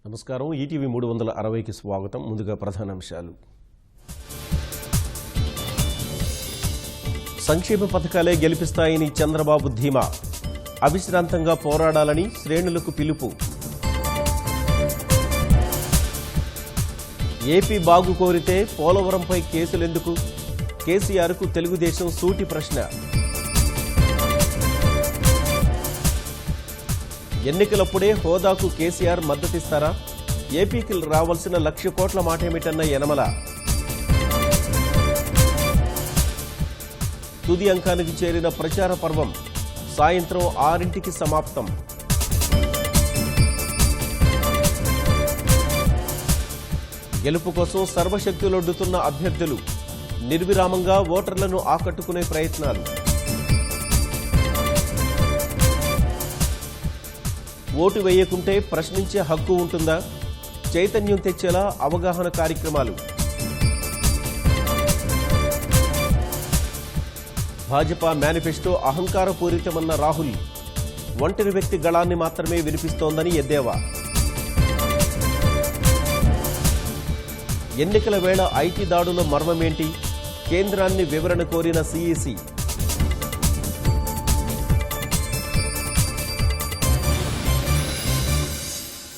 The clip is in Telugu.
నమస్కారం. ఈటీవీ 360కి స్వాగతం. ముందుగా ప్రధానాంశాలు. సంక్షేమ పథకాలే గెలిపిస్తాయని చంద్రబాబు ధీమా. అవిశ్రాంతంగా పోరాడాలని శ్రేణులకు పిలుపు. ఏపీ బాగు కోరితే పోలవరంపై కేసులెందుకు? కేసీఆర్కు తెలుగుదేశం సూటి ప్రశ్న. ఎన్నికలప్పుడే హోదాకు కేసీఆర్ మద్దతిస్తారా? ఏపీకి రావాల్సిన 1,00,000 కోట్ల మాటేమిటన్న యనమల. తుది అంకానికి చేరిన ప్రచార పర్వం సాయంత్రం 6ంటికి సమాప్తం. గెలుపు కోసం సర్వశక్తులొడ్డుతున్న అభ్యర్థులు నిర్విరామంగా ఓటర్లను ఆకట్టుకునే ప్రయత్నాలు. ఓటు వేయకుంటే ప్రశ్నించే హక్కు ఉంటుందా? చైతన్యం తెచ్చేలా అవగాహన కార్యక్రమాలు. భాజపా మేనిఫెస్టో అహంకారపూరితమన్న రాహుల్. ఒంటరి వ్యక్తి గళాన్ని మాత్రమే వినిపిస్తోందని ఎద్దేవా. ఎన్నికల వేళ ఐటీ దాడుల మర్మమేంటి? కేంద్రాన్ని వివరణ కోరిన సీఈసీ.